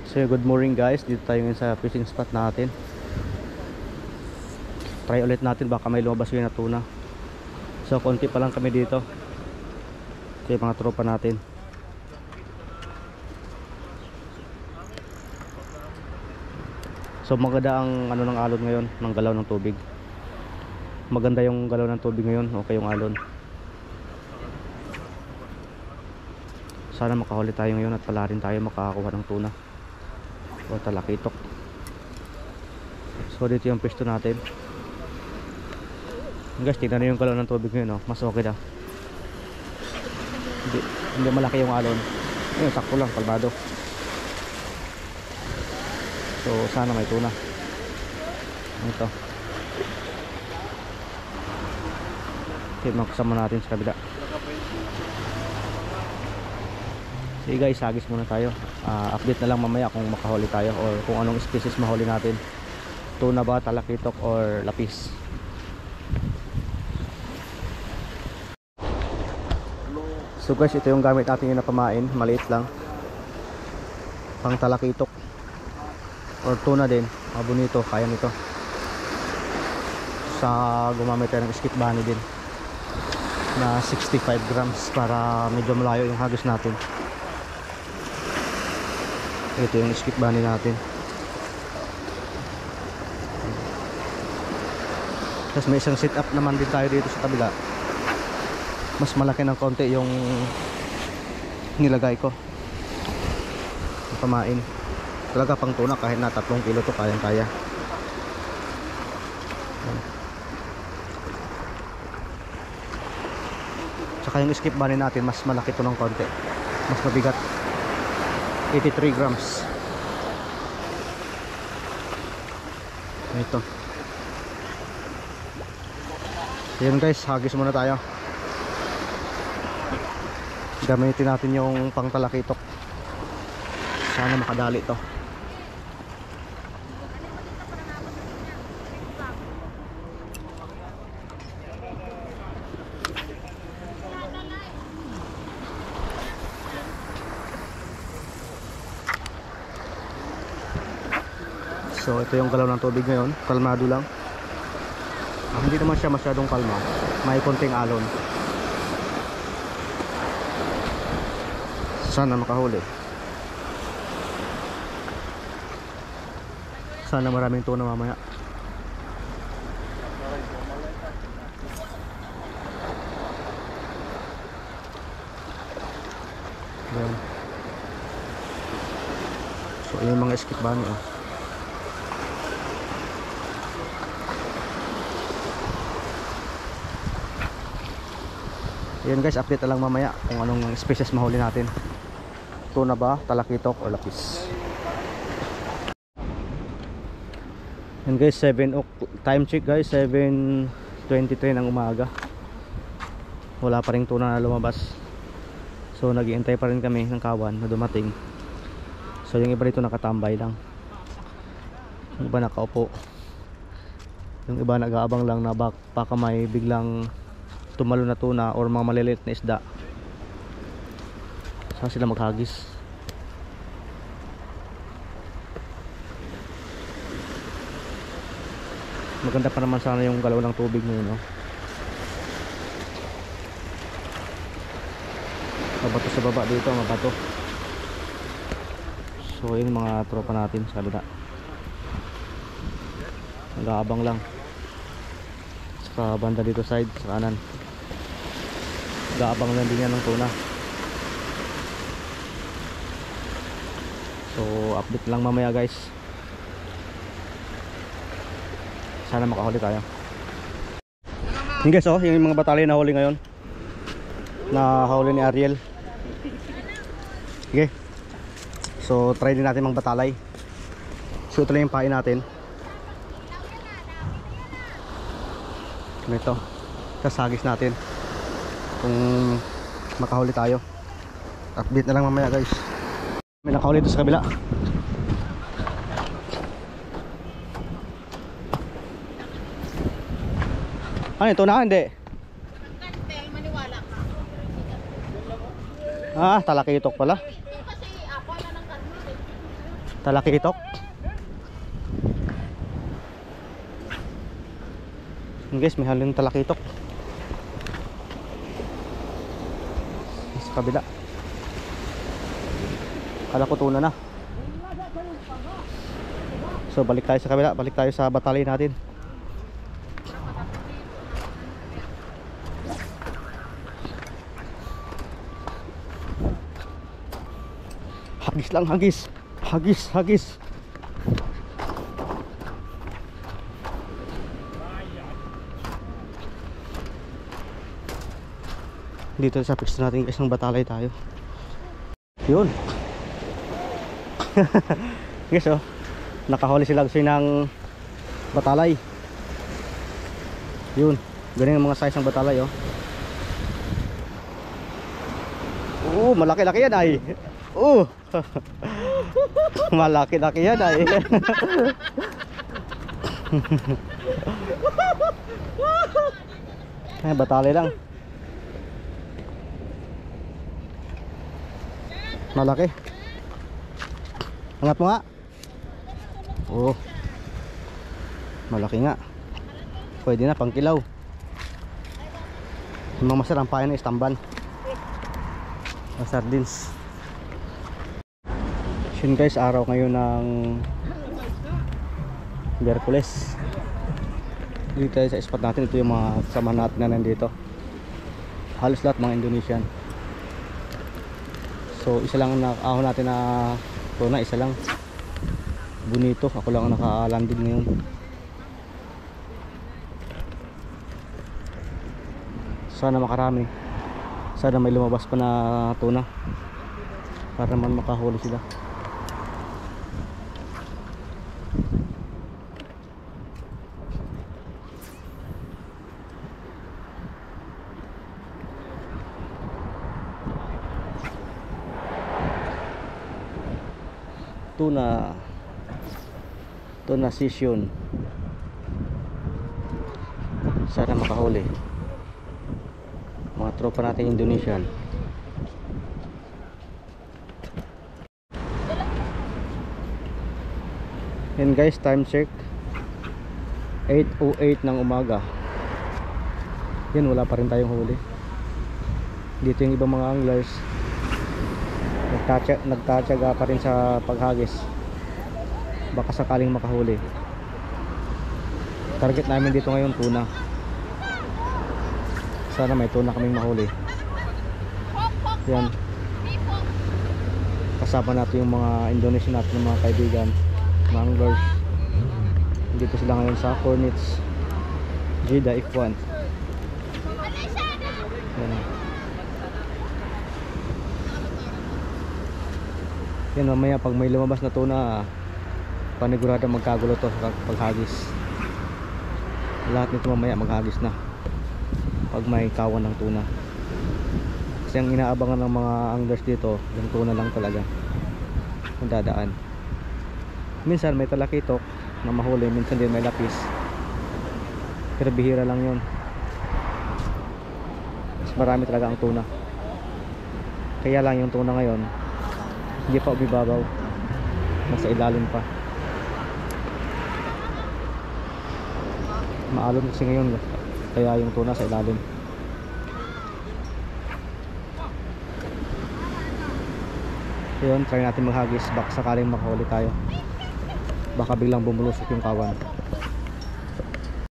So good morning guys, dito tayo ngayon sa fishing spot natin. Try ulit natin, baka may lumabas yun na tuna. So konti pa lang kami dito. Ito yung mga tropa natin. So maganda ang ano ng alon ngayon, ng galaw ng tubig. Maganda yung galaw ng tubig ngayon, okay yung alon. Sana makahuli tayo ngayon at pala rin tayo makakakuha ng tuna o talakitok. So dito yung pwesto natin. Guys, tingnan nyo yung galaw ng tubig ngayon, mas okay na. Hindi malaki yung alon. Ayun, sakto lang, kalmado. So sana may tuna. Ito. Okay, makasama natin sa kabila. Sige guys, hagis muna tayo. Update na lang mamaya kung makahuli tayo or kung anong species mahuli natin. Tuna ba, talakitok or lapis. So guys, ito yung gamit natin yung napamain. Maliit lang. Pang talakitok or tuna din, bonito, kaya nito. Sa gumamit tayo ng skip bunny din na 65 grams para medyo malayo yung hagis natin. Ito yung skip bunny natin. Tapos may isang setup naman din tayo dito sa kabila. Mas malaki ng konti yung nilagay ko. Pamain. Talaga pang tuna, kahit na 3 kilo to kayang kaya. Tsaka yung skip bunny natin mas malaki to ng konti, mas mabigat, 83 grams. Ito. Ayan guys, hagis muna tayo. Gamitin natin yung pang talakitok. Sana makadali to. So ito yung galaw ng tubig ngayon, kalmado lang. Hindi naman siya masyadong kalma, may konting alon. Sana makahuli. Sana maraming tuna mamaya. Ayan. So yung mga skip bunny Ayan guys, update na lang mamaya kung anong species mahuli natin. Tuna ba, talakitok o lapis. Ayan guys, 7 time check guys, 7:23 ng umaga. Wala pa ring tuna na lumabas. So nag-iintay pa rin kami ng kawan na dumating. So yung iba dito nakatambay lang, yung iba nakaupo, yung iba nag-aabang lang na baka may biglang tumalo na tuna or mga maliliit na isda. Saan sila maghagis? Maganda pa naman sana yung galaw ng tubig ngayon, mabato sa baba dito, mabato. So yun mga tropa natin sa kabila, nag-aabang lang. Sa banda dito side, sa kanan, nag-aabang lang din yan ng tuna. So update lang mamaya guys. Sana makahuli tayo. Yung guys, yung mga batalya na huli ngayon, na huli ni Ariel. Okay. So try din natin magbatalay. So ito lang yung pain natin. Ito. Kasagis natin kung makahuli tayo. Update na lang mamaya guys. May nakahuli ito sa kabila. Ano ito na? Hindi. Talakitok pala. Kasi ako na ng Talakitok. Yun guys, may halong talakitok sa kabila. Kala ko tuna na. So balik tayo sa kabila, balik tayo sa batalay natin. Hagis lang, hagis. Hagis, hagis. Dito sa pwesto natin guys ng batalay tayo. Yun. Guys oh, nakahuli sila gusto ng batalay. Yun, ganyan ang mga size ng batalay oh. Malaki-laki yan ay. Malaki-laki yan ay. Batalay lang. Malaki. Angat mo nga. Malaki nga. Pwede na pang kilaw. Yung mga masarang payan na istamban. Sardines. Yun guys, araw ngayon ng Miyerkules. Dito tayo sa spot natin. Ito yung mga kasama natin na nandito. Halos lahat mga Indonesian. So isa lang ang nakahon natin na tuna, isa lang. Bonito, ako lang ang naka-landed ngayon. Sana makarami. Sana may lumabas pa na tuna para naman makahuli sila. Tuna session. Sana makahuli mga tropa natin Indonesian. Yan guys, time check 8:08 ng umaga. Yan, wala pa rin tayong huli. Dito yung ibang mga anglers nagtatyaga pa rin sa paghagis, baka sakaling makahuli. Target namin dito ngayon tuna. Sana may tuna kaming mahuli. Yan, kasama natin yung mga Indonesian natin, mga kaibigan, mga anglers. Dito sila ngayon sa Cornets Jeddah F1. Yan. Yan, mamaya pag may lumabas na tuna, panigurado magkagulo to sa paghagis. Lahat nito mamaya maghagis na pag may kawan ng tuna. Kasi ang inaabangan ng mga anglers dito, yung tuna lang talaga ang dadaan. Minsan may talakitok na mahuli, minsan din may lapis, pero bihira lang yun. Mas marami talaga ang tuna. Kaya lang yung tuna ngayon hindi pa umibabaw, nasa ilalim pa. Maalon kasi ngayon, kaya yung tuna sa ilalim. Yun, try natin maghagis, baka sakaling makahuli tayo, baka biglang bumulusok yung kawan.